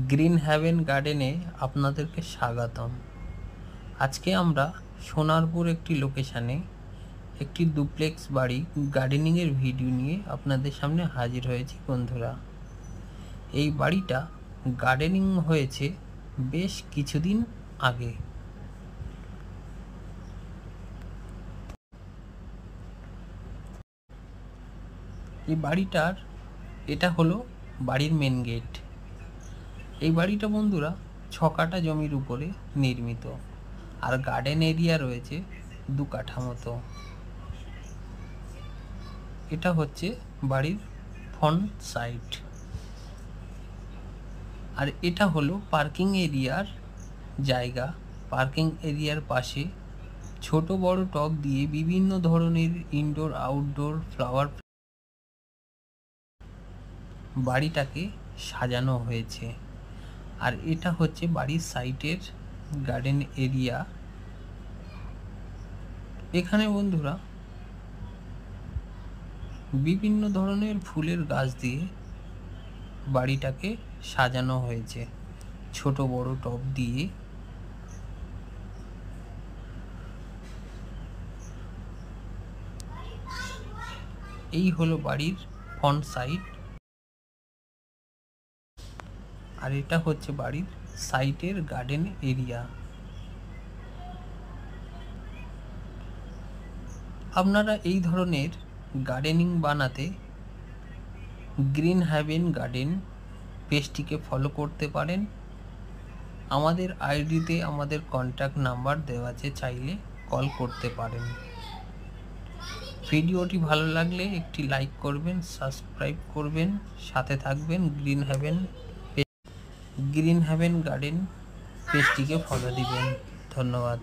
Green haven গার্ডেনে আপনাদেরকে স্বাগতম। আজকে আমরা সোনারপুর একটি লোকেশানে একটি ডুপ্লেক্স বাড়ি গার্ডেনিংয়ের ভিডিও নিয়ে আপনাদের সামনে হাজির হয়েছি বন্ধুরা। এই বাড়িটা গার্ডেনিং হয়েছে বেশ কিছুদিন আগে। এই বাড়িটার এটা হলো বাড়ির মেন গেট। এই বাড়িটা বন্ধুরা 6 কাঠা জমির উপরে নির্মিত, আর গার্ডেন এরিয়া রয়েছে 2 কাঠা মতো। এটা হচ্ছে বাড়ির ফ্রন্ট সাইড, আর এটা হলো পার্কিং এরিয়ার জায়গা। পার্কিং এরিয়ার পাশে ছোট বড় টব দিয়ে বিভিন্ন ধরনের ইনডোর আউটডোর ফ্লাওয়ার বাড়িটাকে সাজানো হয়েছে। আর এটা হচ্ছে বাড়ির সাইডের গার্ডেন এরিয়া। এখানে বন্ধুরা বিভিন্ন ধরনের ফুলের গাছ দিয়ে বাড়িটাকে সাজানো হয়েছে, ছোট বড় টব দিয়ে। এই হলো বাড়ির ফ্রন্ট সাইড, আর এটা হচ্ছে বাড়ির সাইডের গার্ডেন এরিয়া। আপনারা এই ধরনের গার্ডেনিং বানাতে গ্রিন হ্যাভেন গার্ডেন পেজটিকে ফলো করতে পারেন। আমাদের আইডিতে আমাদের কন্ট্যাক্ট নাম্বার দেওয়া আছে, চাইলে কল করতে পারেন। ভিডিওটি ভালো লাগলে একটি লাইক করবেন, সাবস্ক্রাইব করবেন, সাথে থাকবেন। গ্রিন হ্যাভেন গার্ডেন পেজটিকে ফলো দিবেন। ধন্যবাদ।